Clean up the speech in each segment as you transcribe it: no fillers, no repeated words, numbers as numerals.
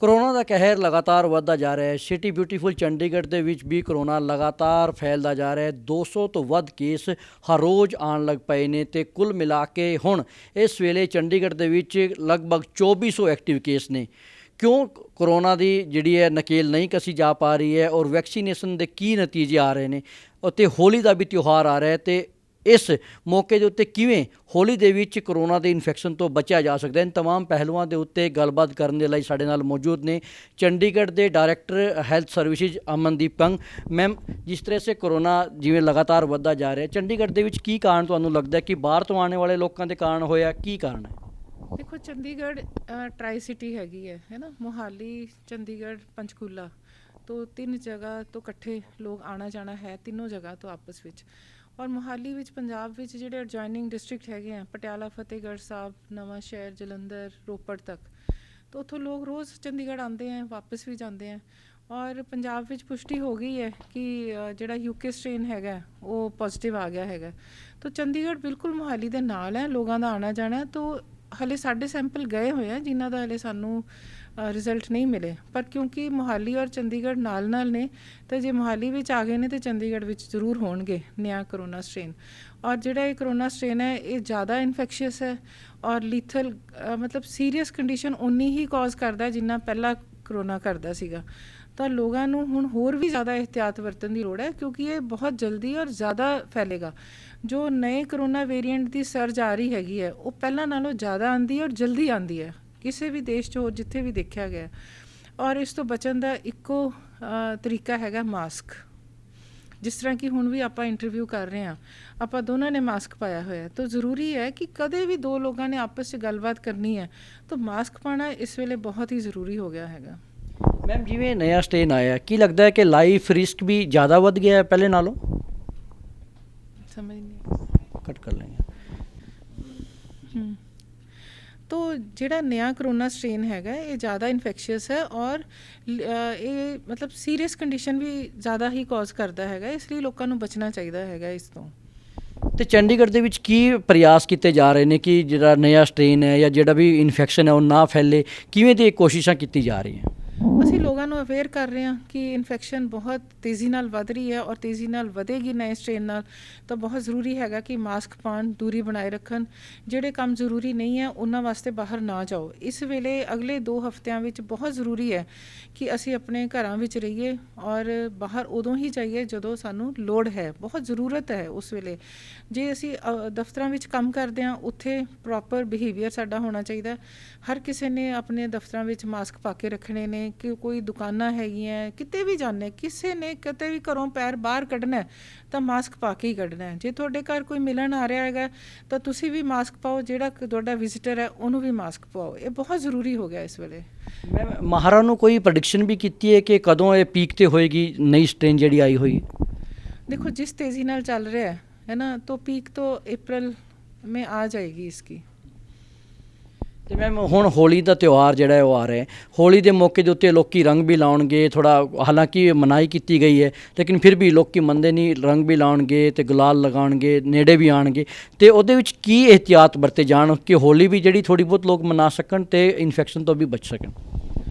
Corona ਦਾ ਕਹਿਰ ਲਗਾਤਾਰ ਵੱਧਦਾ ਜਾ ਰਿਹਾ ਹੈ। ਸਿਟੀ ਬਿਊਟੀਫੁਲ ਚੰਡੀਗੜ੍ਹ ਦੇ ਵਿੱਚ ਵੀ ਕੋਰੋਨਾ ਲਗਾਤਾਰ ਫੈਲਦਾ ਜਾ ਰਿਹਾ ਹੈ। 200 ਤੋਂ ਵੱਧ ਕੇਸ ਹਰ ਰੋਜ਼ ਆਉਣ ਲੱਗ ਪਏ ਨੇ ਤੇ ਕੁੱਲ ਮਿਲਾ ਕੇ ਹੁਣ ਇਸ ਵੇਲੇ ਚੰਡੀਗੜ੍ਹ ਦੇ ਵਿੱਚ ਲਗਭਗ 2400 ਐਕਟਿਵ ਕੇਸ ਨੇ। ਕਿਉਂ ਕੋਰੋਨਾ ਦੀ ਜਿਹੜੀ ਹੈ ਨਕੇਲ ਨਹੀਂ ਕਸੀ ਜਾ ਪਾ ਰਹੀ ਹੈ ਔਰ ਵੈਕਸੀਨੇਸ਼ਨ ਦੇ ਕੀ ਨਤੀਜੇ ਆ ਰਹੇ ਨੇ ਅਤੇ ਹੋਲੀ ਦਾ ਵੀ ਤਿਉਹਾਰ ਆ ਰਿਹਾ ਹੈ ਤੇ ਇਸ ਮੌਕੇ ਦੇ ਉੱਤੇ ਕਿਵੇਂ ਹੋਲੀ ਦੇ ਵਿੱਚ ਕੋਰੋਨਾ ਦੇ ਇਨਫੈਕਸ਼ਨ ਤੋਂ ਬਚਿਆ ਜਾ ਸਕਦਾ ਹੈ, ਇਨ तमाम ਪਹਿਲੂਆਂ ਦੇ ਉੱਤੇ ਗੱਲਬਾਤ ਕਰਨ ਦੇ ਲਈ ਸਾਡੇ ਨਾਲ ਮੌਜੂਦ ਨੇ ਚੰਡੀਗੜ੍ਹ ਦੇ director health services Amandeep Kang ma'am. ਜਿਸ ਤਰ੍ਹਾਂ ਸੇ ਕੋਰੋਨਾ ਜਿਵੇਂ ਲਗਾਤਾਰ ਵੱਧਦਾ ਜਾ ਰਿਹਾ ਚੰਡੀਗੜ੍ਹ ਦੇ ਵਿੱਚ ਕੀ ਕਾਰਨ ਤੁਹਾਨੂੰ ਲੱਗਦਾ ਕਿ ਬਾਹਰ ਤੋਂ ਆਉਣ ਵਾਲੇ ਲੋਕਾਂ ਦੇ ਕਾਰਨ ਹੋਇਆ, ਕੀ ਕਾਰਨ ਹੈ? ਦੇਖੋ ਚੰਡੀਗੜ੍ਹ ਟਰਾਈ ਸਿਟੀ ਹੈਗੀ ਹੈ ਨਾ, ਮੋਹਾਲੀ ਚੰਡੀਗੜ੍ਹ ਪੰਚਕੂਲਾ ਤੋਂ ਤਿੰਨ ਜਗ੍ਹਾ ਤੋਂ ਇਕੱਠੇ ਲੋਕ ਆਉਣਾ ਜਾਣਾ ਹੈ, ਤਿੰਨੋਂ ਜਗ੍ਹਾ ਤੋਂ ਆਪਸ ਵਿੱਚ। ਔਰ ਮੋਹਾਲੀ ਵਿੱਚ ਪੰਜਾਬ ਵਿੱਚ ਜਿਹੜੇ ਐਡਜੋਇਨਿੰਗ ਡਿਸਟ੍ਰਿਕਟ ਹੈਗੇ ਆ ਪਟਿਆਲਾ, ਫਤਿਹਗੜ੍ਹ ਸਾਹਿਬ, ਨਵਾਂ ਸ਼ਹਿਰ, ਜਲੰਧਰ, ਰੋਪੜ ਤੱਕ, ਤਾਂ ਉੱਥੋਂ ਲੋਕ ਰੋਜ਼ ਚੰਡੀਗੜ੍ਹ ਆਉਂਦੇ ਹੈ, ਵਾਪਸ ਵੀ ਜਾਂਦੇ ਹੈ। ਔਰ ਪੰਜਾਬ ਵਿੱਚ ਪੁਸ਼ਟੀ ਹੋ ਗਈ ਹੈ ਕਿ ਜਿਹੜਾ ਯੂਕੇ ਸਟ੍ਰੇਨ ਹੈਗਾ ਉਹ ਪੋਜ਼ੀਟਿਵ ਆ ਗਿਆ ਹੈਗਾ। ਤਾਂ ਚੰਡੀਗੜ੍ਹ ਬਿਲਕੁਲ ਮੋਹਾਲੀ ਦੇ ਨਾਲ ਹੈ, ਲੋਕਾਂ ਦਾ ਆਉਣਾ ਜਾਣਾ। ਤਾਂ ਹਲੇ ਸਾਡੇ ਸੈਂਪਲ ਗਏ ਹੋਏ ਆ ਜਿਨ੍ਹਾਂ ਦਾ ਹਲੇ ਸਾਨੂੰ ਰਿਜ਼ਲਟ ਨਹੀਂ ਮਿਲੇ, ਪਰ ਕਿਉਂਕਿ ਮੋਹਾਲੀ ਔਰ ਚੰਡੀਗੜ੍ਹ ਨਾਲ ਨਾਲ ਨੇ, ਤਾਂ ਜੇ ਮੋਹਾਲੀ ਵਿੱਚ ਆ ਗਏ ਨੇ ਤਾਂ ਚੰਡੀਗੜ੍ਹ ਵਿੱਚ ਜ਼ਰੂਰ ਹੋਣਗੇ ਨया ਕਰੋਨਾ ਸਟ੍ਰੇਨ। ਔਰ ਜਿਹੜਾ ਇਹ ਕਰੋਨਾ ਸਟ੍ਰੇਨ ਹੈ ਇਹ ਜ਼ਿਆਦਾ ਇਨਫੈਕਸ਼ੀਅਸ ਹੈ ਔਰ ਲੀਥਲ ਮਤਲਬ ਸੀਰੀਅਸ ਕੰਡੀਸ਼ਨ ਉਨੀ ਹੀ ਕਾਜ਼ ਕਰਦਾ ਜਿੰਨਾ ਪਹਿਲਾਂ ਕਰੋਨਾ ਕਰਦਾ ਸੀਗਾ। ਤਾਂ ਲੋਕਾਂ ਨੂੰ ਹੁਣ ਹੋਰ ਵੀ ਜ਼ਿਆਦਾ ਇਹਤਿਆਤ ਵਰਤਣ ਦੀ ਲੋੜ ਹੈ ਕਿਉਂਕਿ ਇਹ ਬਹੁਤ ਜਲਦੀ ਔਰ ਜ਼ਿਆਦਾ ਫੈਲੇਗਾ। ਜੋ ਨਏ ਕਰੋਨਾ ਵੇਰੀਐਂਟ ਦੀ ਸਰਜ ਆ ਰਹੀ ਹੈਗੀ ਹੈ ਉਹ ਪਹਿਲਾਂ ਨਾਲੋਂ ਜ਼ਿਆਦਾ ਆਉਂਦੀ ਹੈ ਔਰ ਜਲਦੀ ਆਉਂਦੀ ਹੈ ਕਿਸੇ ਵੀ ਦੇਸ਼ 'ਚ ਹੋਰ ਜਿੱਥੇ ਵੀ ਦੇਖਿਆ ਗਿਆ। ਔਰ ਇਸ ਤੋਂ ਬਚਣ ਦਾ ਇੱਕੋ ਤਰੀਕਾ ਹੈਗਾ ਮਾਸਕ। ਜਿਸ ਤਰ੍ਹਾਂ ਕਿ ਹੁਣ ਵੀ ਆਪਾਂ ਇੰਟਰਵਿਊ ਕਰ ਰਹੇ ਹਾਂ, ਆਪਾਂ ਦੋਨਾਂ ਨੇ ਮਾਸਕ ਪਾਇਆ ਹੋਇਆ, ਤਾਂ ਜ਼ਰੂਰੀ ਹੈ ਕਿ ਕਦੇ ਵੀ ਦੋ ਲੋਕਾਂ ਨੇ ਆਪਸ 'ਚ ਗੱਲਬਾਤ ਕਰਨੀ ਹੈ ਤਾਂ ਮਾਸਕ ਪਾਉਣਾ ਇਸ ਵੇਲੇ ਬਹੁਤ ਹੀ ਜ਼ਰੂਰੀ ਹੋ ਗਿਆ ਹੈਗਾ। ਮੈਮ ਜਿਵੇਂ ਨया ਸਟ੍ਰੇਨ ਆਇਆ, ਕੀ ਲੱਗਦਾ ਹੈ ਕਿ ਲਾਈਫ ਰਿਸਕ ਵੀ ਜ਼ਿਆਦਾ ਵੱਧ ਗਿਆ ਹੈ ਪਹਿਲੇ ਨਾਲੋਂ? ਸਮਝ ਨਹੀਂ ਕੱਟ ਕਰ ਲੈਂਗੇ। तो ਜਿਹੜਾ नया ਕਰੋਨਾ ਸਟ੍ਰੇਨ ਹੈਗਾ ਇਹ ਜ਼ਿਆਦਾ ਇਨਫੈਕਸ਼ੀਅਸ ਹੈ ਔਰ ਇਹ ਮਤਲਬ ਸੀਰੀਅਸ ਕੰਡੀਸ਼ਨ ਵੀ ਜ਼ਿਆਦਾ ਹੀ ਕਾਜ਼ ਕਰਦਾ ਹੈਗਾ, ਇਸ ਲਈ ਲੋਕਾਂ ਨੂੰ ਬਚਣਾ ਚਾਹੀਦਾ ਹੈਗਾ ਇਸ ਤੋਂ। ਤੇ ਚੰਡੀਗੜ੍ਹ ਦੇ ਵਿੱਚ ਕੀ ਪ੍ਰਯਾਸ ਕੀਤੇ ਜਾ ਰਹੇ ਨੇ ਕਿ ਜਿਹੜਾ ਨया ਸਟ੍ਰੇਨ ਹੈ ਜਾਂ ਜਿਹੜਾ ਵੀ ਇਨਫੈਕਸ਼ਨ ਹੈ ਉਹ ਨਾ ਫੈਲੇ, ਕਿਵੇਂ ਦੀ ਕੋਸ਼ਿਸ਼ਾਂ ਕੀਤੀ ਜਾ ਰਹੀਆਂ? ਅਸੀਂ ਲੋਕਾਂ ਨੂੰ ਅਵੇਅਰ ਕਰ ਰਹੇ ਹਾਂ ਕਿ ਇਨਫੈਕਸ਼ਨ ਬਹੁਤ ਤੇਜ਼ੀ ਨਾਲ ਵੱਧ ਰਹੀ ਹੈ ਔਰ ਤੇਜ਼ੀ ਨਾਲ ਵਧੇਗੀ ਨਏ ਸਟ੍ਰੇਨ ਨਾਲ। ਤਾਂ ਬਹੁਤ ਜ਼ਰੂਰੀ ਹੈਗਾ ਕਿ ਮਾਸਕ ਪਾਉਣ, ਦੂਰੀ ਬਣਾਏ ਰੱਖਣ, ਜਿਹੜੇ ਕੰਮ ਜ਼ਰੂਰੀ ਨਹੀਂ ਹੈ ਉਹਨਾਂ ਵਾਸਤੇ ਬਾਹਰ ਨਾ ਜਾਓ। ਇਸ ਵੇਲੇ ਅਗਲੇ 2 ਹਫ਼ਤਿਆਂ ਵਿੱਚ ਬਹੁਤ ਜ਼ਰੂਰੀ ਹੈ ਕਿ ਅਸੀਂ ਆਪਣੇ ਘਰਾਂ ਵਿੱਚ ਰਹੀਏ ਔਰ ਬਾਹਰ ਉਦੋਂ ਹੀ ਜਾਈਏ ਜਦੋਂ ਸਾਨੂੰ ਲੋੜ ਹੈ, ਬਹੁਤ ਜ਼ਰੂਰਤ ਹੈ ਉਸ ਵੇਲੇ। ਜੇ ਅਸੀਂ ਦਫ਼ਤਰਾਂ ਵਿੱਚ ਕੰਮ ਕਰਦੇ ਹਾਂ ਉੱਥੇ ਪ੍ਰੋਪਰ ਬਿਹੇਵੀਅਰ ਸਾਡਾ ਹੋਣਾ ਚਾਹੀਦਾ। ਹਰ ਕਿਸੇ ਨੇ ਆਪਣੇ ਦਫ਼ਤਰਾਂ ਵਿੱਚ ਮਾਸਕ ਪਾ ਕੇ ਰੱਖਣੇ ਨੇ, ਕਿ ਕੋਈ ਦੁਕਾਨਾਂ ਹੈਗੀਆਂ ਕਿਤੇ ਵੀ ਜਾਂਦੇ, ਕਿਸੇ ਨੇ ਕਿਤੇ ਵੀ ਘਰੋਂ ਪੈਰ ਬਾਹਰ ਕੱਢਣਾ ਤਾਂ ਮਾਸਕ ਪਾ ਕੇ ਹੀ ਕੱਢਣਾ ਹੈ। ਜੇ ਤੁਹਾਡੇ ਘਰ ਕੋਈ ਮਿਲਣ ਆ ਰਿਹਾ ਹੈਗਾ ਤਾਂ ਤੁਸੀਂ ਵੀ ਮਾਸਕ ਪਾਓ, ਜਿਹੜਾ ਤੁਹਾਡਾ ਵਿਜ਼ਿਟਰ ਹੈ ਉਹਨੂੰ ਵੀ ਮਾਸਕ ਪਾਓ। ਇਹ ਬਹੁਤ ਜ਼ਰੂਰੀ ਹੋ ਗਿਆ ਇਸ ਵੇਲੇ। ਮੈਮ ਮਾਹਰਾਂ ਨੂੰ ਕੋਈ ਪ੍ਰੈਡਿਕਸ਼ਨ ਵੀ ਕੀਤੀ ਹੈ ਕਿ ਕਦੋਂ ਇਹ ਪੀਕ ਤੇ ਹੋਏਗੀ ਨਈ ਸਟ੍ਰੇਨ ਜਿਹੜੀ ਆਈ ਹੋਈ? ਦੇਖੋ ਜਿਸ ਤੇਜ਼ੀ ਨਾਲ ਚੱਲ ਰਿਹਾ ਹੈ ਨਾ, तो पीक तो अप्रैल में आ जाएगी इसकी। ਤੇ ਮੈਮ ਹੁਣ ਹੋਲੀ ਦਾ ਤਿਉਹਾਰ ਜਿਹੜਾ ਹੈ ਉਹ ਆ ਰਿਹਾ ਹੈ, ਹੋਲੀ ਦੇ ਮੌਕੇ ਦੇ ਉੱਤੇ ਲੋਕੀ ਰੰਗ ਵੀ ਲਾਉਣਗੇ, ਥੋੜ੍ਹਾ ਹਾਲਾਂਕਿ ਮਨਾਹੀ ਕੀਤੀ ਗਈ ਹੈ ਲੇਕਿਨ ਫਿਰ ਵੀ ਲੋਕੀ ਮੰਨਦੇ ਨਹੀਂ, ਰੰਗ ਵੀ ਲਾਉਣਗੇ ਤੇ ਗੁਲਾਲ ਲਗਾਉਣਗੇ, ਨੇੜੇ ਵੀ ਆਉਣਗੇ। ਤੇ ਉਹਦੇ ਵਿੱਚ ਕੀ ਇਹਤਿਆਤ ਵਰਤੇ ਜਾਣ ਕਿ ਹੋਲੀ ਵੀ ਜਿਹੜੀ ਥੋੜ੍ਹੀ ਬਹੁਤ ਲੋਕ ਮਨਾ ਸਕਣ ਤੇ ਇਨਫੈਕਸ਼ਨ ਤੋਂ ਵੀ ਬਚ ਸਕਣ?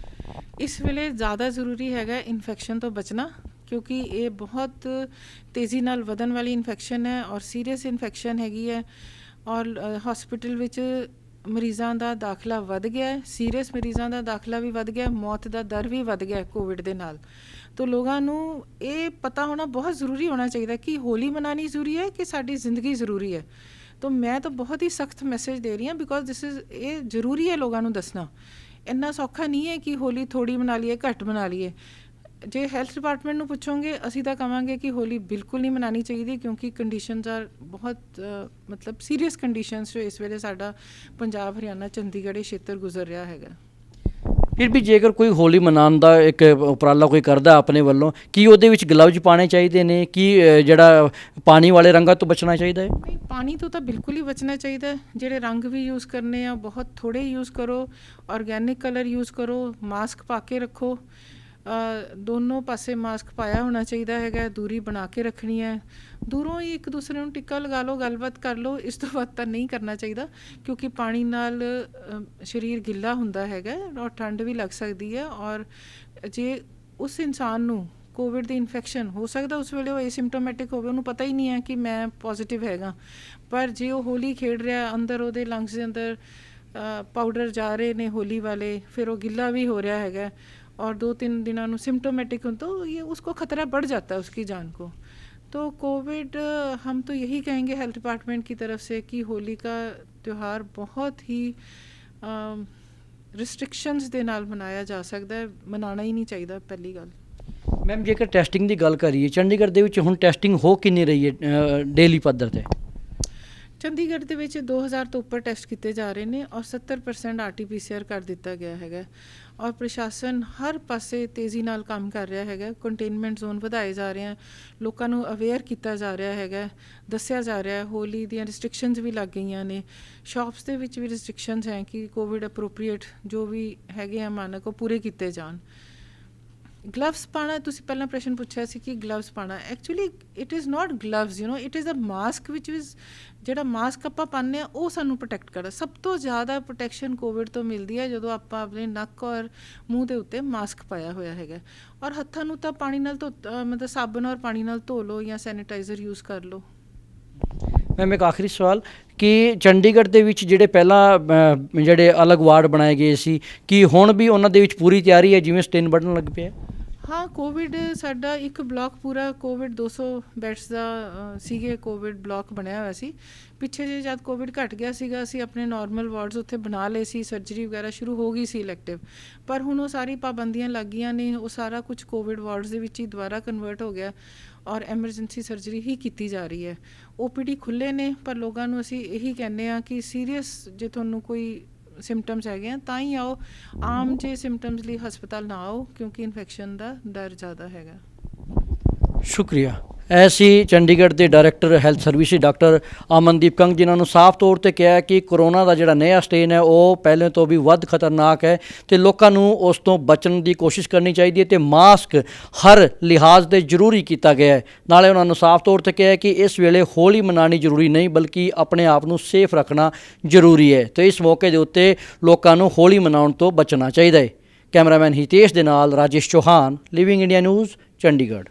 ਇਸ ਵੇਲੇ ਜ਼ਿਆਦਾ ਜ਼ਰੂਰੀ ਹੈਗਾ ਇਨਫੈਕਸ਼ਨ ਤੋਂ ਬਚਣਾ, ਕਿਉਂਕਿ ਇਹ ਬਹੁਤ ਤੇਜ਼ੀ ਨਾਲ ਵਧਣ ਵਾਲੀ ਇਨਫੈਕਸ਼ਨ ਹੈ ਔਰ ਸੀਰੀਅਸ ਇਨਫੈਕਸ਼ਨ ਹੈਗੀ ਹੈ। ਔਰ ਹੌਸਪੀਟਲ ਵਿੱਚ ਮਰੀਜ਼ਾਂ ਦਾ ਦਾਖਲਾ ਵੱਧ ਗਿਆ ਹੈ, ਸੀਰੀਅਸ ਮਰੀਜ਼ਾਂ ਦਾ ਦਾਖਲਾ ਵੀ ਵੱਧ ਗਿਆ, ਮੌਤ ਦਾ ਦਰ ਵੀ ਵੱਧ ਗਿਆ ਕੋਵਿਡ ਦੇ ਨਾਲ। ਤਾਂ ਲੋਕਾਂ ਨੂੰ ਇਹ ਪਤਾ ਹੋਣਾ ਬਹੁਤ ਜ਼ਰੂਰੀ ਹੋਣਾ ਚਾਹੀਦਾ ਕਿ ਹੋਲੀ ਮਨਾਉਣੀ ਜ਼ਰੂਰੀ ਹੈ ਕਿ ਸਾਡੀ ਜ਼ਿੰਦਗੀ ਜ਼ਰੂਰੀ ਹੈ। ਤਾਂ ਮੈਂ ਤਾਂ ਬਹੁਤ ਹੀ ਸਖਤ ਮੈਸੇਜ ਦੇ ਰਹੀ ਹਾਂ ਬਿਕੋਜ਼ ਇਹ ਜ਼ਰੂਰੀ ਹੈ ਲੋਕਾਂ ਨੂੰ ਦੱਸਣਾ। ਇੰਨਾ ਸੌਖਾ ਨਹੀਂ ਹੈ ਕਿ ਹੋਲੀ ਥੋੜ੍ਹੀ ਮਨਾ ਲਈਏ, ਘੱਟ ਮਨਾ ਲਈਏ। ਜੇ ਹੈਲਥ ਡਿਪਾਰਟਮੈਂਟ ਨੂੰ ਪੁੱਛੋਗੇ ਅਸੀਂ ਤਾਂ ਕਹਾਂਗੇ ਕਿ ਹੋਲੀ ਬਿਲਕੁਲ ਨਹੀਂ ਮਨਾਉਣੀ ਚਾਹੀਦੀ ਕਿਉਂਕਿ ਕੰਡੀਸ਼ਨਸ ਆਰ ਬਹੁਤ ਮਤਲਬ ਸੀਰੀਅਸ ਕੰਡੀਸ਼ਨਸ 'ਚ ਇਸ ਵੇਲੇ ਸਾਡਾ ਪੰਜਾਬ, ਹਰਿਆਣਾ, ਚੰਡੀਗੜ੍ਹ ਇਹ ਖੇਤਰ ਗੁਜ਼ਰ ਰਿਹਾ ਹੈਗਾ। ਫਿਰ ਵੀ ਜੇਕਰ ਕੋਈ ਹੋਲੀ ਮਨਾਉਣ ਦਾ ਇੱਕ ਉਪਰਾਲਾ ਕੋਈ ਕਰਦਾ ਆਪਣੇ ਵੱਲੋਂ, ਕੀ ਉਹਦੇ ਵਿੱਚ ਗਲਵਜ਼ ਪਾਉਣੇ ਚਾਹੀਦੇ ਨੇ? ਕੀ ਜਿਹੜਾ ਪਾਣੀ ਵਾਲੇ ਰੰਗਾਂ ਤੋਂ ਬਚਣਾ ਚਾਹੀਦਾ ਹੈ? ਨਹੀਂ, ਪਾਣੀ ਤੋਂ ਤਾਂ ਬਿਲਕੁਲ ਹੀ ਬਚਣਾ ਚਾਹੀਦਾ ਹੈ। ਜਿਹੜੇ ਰੰਗ ਵੀ ਯੂਜ਼ ਕਰਨੇ ਆ ਬਹੁਤ ਥੋੜ੍ਹੇ ਯੂਜ਼ ਕਰੋ, ਔਰਗੈਨਿਕ ਕਲਰ ਯੂਜ਼ ਕਰੋ, ਮਾਸਕ ਪਾ ਕੇ ਰੱਖੋ। ਦੋਨੋਂ ਪਾਸੇ ਮਾਸਕ ਪਾਇਆ ਹੋਣਾ ਚਾਹੀਦਾ ਹੈਗਾ, ਦੂਰੀ ਬਣਾ ਕੇ ਰੱਖਣੀ ਹੈ, ਦੂਰੋਂ ਹੀ ਇੱਕ ਦੂਸਰੇ ਨੂੰ ਟਿੱਕਾ ਲਗਾ ਲਓ, ਗੱਲਬਾਤ ਕਰ ਲਓ। ਇਸ ਤੋਂ ਵੱਧ ਤਾਂ ਨਹੀਂ ਕਰਨਾ ਚਾਹੀਦਾ, ਕਿਉਂਕਿ ਪਾਣੀ ਨਾਲ ਸਰੀਰ ਗਿੱਲਾ ਹੁੰਦਾ ਹੈਗਾ ਔਰ ਠੰਡ ਵੀ ਲੱਗ ਸਕਦੀ ਹੈ। ਔਰ ਜੇ ਉਸ ਇਨਸਾਨ ਨੂੰ ਕੋਵਿਡ ਦੀ ਇਨਫੈਕਸ਼ਨ ਹੋ ਸਕਦਾ, ਉਸ ਵੇਲੇ ਉਹ ਏਸਿਮਟੋਮੈਟਿਕ ਹੋਵੇ, ਉਹਨੂੰ ਪਤਾ ਹੀ ਨਹੀਂ ਹੈ ਕਿ ਮੈਂ ਪੋਜ਼ੀਟਿਵ ਹੈਗਾ, ਪਰ ਜੇ ਉਹ ਹੋਲੀ ਖੇਡ ਰਿਹਾ, ਅੰਦਰ ਉਹਦੇ ਲੰਗਸ ਦੇ ਅੰਦਰ ਪਾਊਡਰ ਜਾ ਰਹੇ ਨੇ ਹੋਲੀ ਵਾਲੇ, फिर वो गिला भी हो रहा है और 2-3 दिनों में सिम्टोमेटिक हो, तो ये उसको खतरा बढ़ जाता है उसकी जान को। तो कोविड हम तो यही कहेंगे हेल्थ डिपार्टमेंट की तरफ से कि होली का त्यौहार बहुत ही रिस्ट्रिक्शंस ਦੇ ਨਾਲ ਮਨਾਇਆ ਜਾ ਸਕਦਾ ਹੈ, ਮਨਾਉਣਾ ਹੀ ਨਹੀਂ ਚਾਹੀਦਾ ਪਹਿਲੀ ਗੱਲ। ਮੈਮ ਜੇਕਰ ਟੈਸਟਿੰਗ ਦੀ ਗੱਲ ਕਰੀਏ, ਚੰਡੀਗੜ੍ਹ ਦੇ ਵਿੱਚ ਹੁਣ ਟੈਸਟਿੰਗ ਹੋ ਕਿੰਨੀ ਰਹੀ ਹੈ ਡੇਲੀ ਪੱਧਰ ਤੇ? ਚੰਡੀਗੜ੍ਹ ਦੇ ਵਿੱਚ 2000 ਤੋਂ ਉੱਪਰ ਟੈਸਟ ਕੀਤੇ ਜਾ ਰਹੇ ਨੇ ਔਰ 70% RT-PCR ਕਰ ਦਿੱਤਾ ਗਿਆ ਹੈਗਾ ਔਰ ਪ੍ਰਸ਼ਾਸਨ ਹਰ ਪਾਸੇ ਤੇਜ਼ੀ ਨਾਲ ਕੰਮ ਕਰ ਰਿਹਾ ਹੈਗਾ। ਕੰਟੇਨਮੈਂਟ ਜ਼ੋਨ ਵਧਾਏ ਜਾ ਰਹੇ ਹਨ, ਲੋਕਾਂ ਨੂੰ ਅਵੇਅਰ ਕੀਤਾ ਜਾ ਰਿਹਾ ਹੈਗਾ, ਦੱਸਿਆ ਜਾ ਰਿਹਾ ਹੈ। ਹੋਲੀ ਦੀਆਂ ਰਿਸਟ੍ਰਿਕਸ਼ਨਸ ਵੀ ਲੱਗ ਗਈਆਂ ਨੇ, ਸ਼ਾਪਸ ਦੇ ਵਿੱਚ ਵੀ ਰਿਸਟ੍ਰਿਕਸ਼ਨਸ ਹੈ ਕਿ ਕੋਵਿਡ ਅਪਰੋਪਰੀਏਟ ਜੋ ਵੀ ਹੈਗੇ ਆ ਮਾਨਕ ਉਹ ਪੂਰੇ ਕੀਤੇ ਜਾਣ। ਗਲਵਸ ਪਾਉਣਾ, ਤੁਸੀਂ ਪਹਿਲਾਂ ਪ੍ਰਸ਼ਨ ਪੁੱਛਿਆ ਸੀ ਕਿ ਗਲਵਸ ਪਾਉਣਾ, actually it is not gloves, it is a mask which is, ਜਿਹੜਾ ਮਾਸਕ ਆਪਾਂ ਪਾਉਂਦੇ ਹਾਂ ਉਹ ਸਾਨੂੰ ਪ੍ਰੋਟੈਕਟ ਕਰਦਾ। ਸਭ ਤੋਂ ਜ਼ਿਆਦਾ ਪ੍ਰੋਟੈਕਸ਼ਨ ਕੋਵਿਡ ਤੋਂ ਮਿਲਦੀ ਹੈ ਜਦੋਂ ਆਪਾਂ ਆਪਣੇ ਨੱਕ ਔਰ ਮੂੰਹ ਦੇ ਉੱਤੇ ਮਾਸਕ ਪਾਇਆ ਹੋਇਆ ਹੈਗਾ ਔਰ ਹੱਥਾਂ ਨੂੰ ਤਾਂ ਪਾਣੀ ਨਾਲ ਮਤਲਬ ਸਾਬਣ ਔਰ ਪਾਣੀ ਨਾਲ ਧੋ ਲਓ ਜਾਂ ਸੈਨੀਟਾਈਜ਼ਰ ਯੂਜ਼ ਕਰ ਲਓ। ਮੈਮ ਇੱਕ ਆਖਰੀ ਸਵਾਲ ਕਿ ਚੰਡੀਗੜ੍ਹ ਦੇ ਵਿੱਚ ਜਿਹੜੇ ਪਹਿਲਾਂ ਜਿਹੜੇ ਅਲੱਗ ਵਾਰਡ ਬਣਾਏ ਗਏ ਸੀ, ਕਿ ਹੁਣ ਵੀ ਉਹਨਾਂ ਦੇ ਵਿੱਚ ਪੂਰੀ ਤਿਆਰੀ ਹੈ ਜਿਵੇਂ ਸਟੇਨ ਵੱਢਣ ਲੱਗ ਪਿਆ? ਹਾਂ, ਕੋਵਿਡ ਸਾਡਾ ਇੱਕ ਬਲਾਕ ਪੂਰਾ ਕੋਵਿਡ 200 ਬੈਡਸ ਦਾ ਸੀਗੇ, ਕੋਵਿਡ ਬਲਾਕ ਬਣਿਆ ਹੋਇਆ ਸੀ। ਪਿੱਛੇ ਜੇ ਜਦ ਕੋਵਿਡ ਘਟ ਗਿਆ ਸੀਗਾ, ਅਸੀਂ ਆਪਣੇ ਨਾਰਮਲ ਵਾਰਡਸ ਉੱਥੇ ਬਣਾ ਲਏ ਸੀ, ਸਰਜਰੀ ਵਗੈਰਾ ਸ਼ੁਰੂ ਹੋ ਗਈ ਸੀ ਇਲੈਕਟਿਵ, ਪਰ ਹੁਣ ਉਹ ਸਾਰੀ ਪਾਬੰਦੀਆਂ ਲੱਗ ਗਈਆਂ ਨੇ, ਉਹ ਸਾਰਾ ਕੁਝ ਕੋਵਿਡ ਵਾਰਡਸ ਦੇ ਵਿੱਚ ਹੀ ਦੁਬਾਰਾ ਕਨਵਰਟ ਹੋ ਗਿਆ ਔਰ ਐਮਰਜੈਂਸੀ ਸਰਜਰੀ ਹੀ ਕੀਤੀ ਜਾ ਰਹੀ ਹੈ। OPD ਖੁੱਲ੍ਹੇ ਨੇ, ਪਰ ਲੋਕਾਂ ਨੂੰ ਅਸੀਂ ਇਹੀ ਕਹਿੰਦੇ ਹਾਂ ਕਿ ਸੀਰੀਅਸ ਜੇ ਤੁਹਾਨੂੰ ਕੋਈ ਸਿੰਪਟਮਸ ਹੈਗੇ ਆ ਤਾਂ ਹੀ ਆਓ, ਆਮ ਜੇ ਸਿੰਪਟਮਸ ਲਈ ਹਸਪਤਾਲ ਨਾ ਆਓ ਕਿਉਂਕਿ ਇਨਫੈਕਸ਼ਨ ਦਾ ਡਰ ਜ਼ਿਆਦਾ ਹੈਗਾ। ਸ਼ੁਕਰੀਆ। ਐਸੀ ਚੰਡੀਗੜ੍ਹ ਦੇ director health services doctor Amandeep Kang, ਜਿਨ੍ਹਾਂ ਨੂੰ ਸਾਫ਼ ਤੌਰ 'ਤੇ ਕਿਹਾ ਕਿ ਕਰੋਨਾ ਦਾ ਜਿਹੜਾ ਨਇਆ ਸਟੇਨ ਹੈ ਉਹ ਪਹਿਲੇ ਤੋਂ ਵੀ ਵੱਧ ਖਤਰਨਾਕ ਹੈ ਅਤੇ ਲੋਕਾਂ ਨੂੰ ਉਸ ਤੋਂ ਬਚਣ ਦੀ ਕੋਸ਼ਿਸ਼ ਕਰਨੀ ਚਾਹੀਦੀ ਹੈ ਅਤੇ ਮਾਸਕ ਹਰ ਲਿਹਾਜ਼ 'ਤੇ ਜ਼ਰੂਰੀ ਕੀਤਾ ਗਿਆ ਹੈ। ਨਾਲੇ ਉਹਨਾਂ ਨੂੰ ਸਾਫ਼ ਤੌਰ 'ਤੇ ਕਿਹਾ ਕਿ ਇਸ ਵੇਲੇ ਹੋਲੀ ਮਨਾਉਣੀ ਜ਼ਰੂਰੀ ਨਹੀਂ ਬਲਕਿ ਆਪਣੇ ਆਪ ਨੂੰ ਸੇਫ ਰੱਖਣਾ ਜ਼ਰੂਰੀ ਹੈ ਅਤੇ ਇਸ ਮੌਕੇ ਦੇ ਉੱਤੇ ਲੋਕਾਂ ਨੂੰ ਹੋਲੀ ਮਨਾਉਣ ਤੋਂ ਬਚਣਾ ਚਾਹੀਦਾ ਹੈ। ਕੈਮਰਾਮੈਨ ਹਿਤੇਸ਼ ਦੇ ਨਾਲ Rajesh Chauhan, living India news, Chandigarh.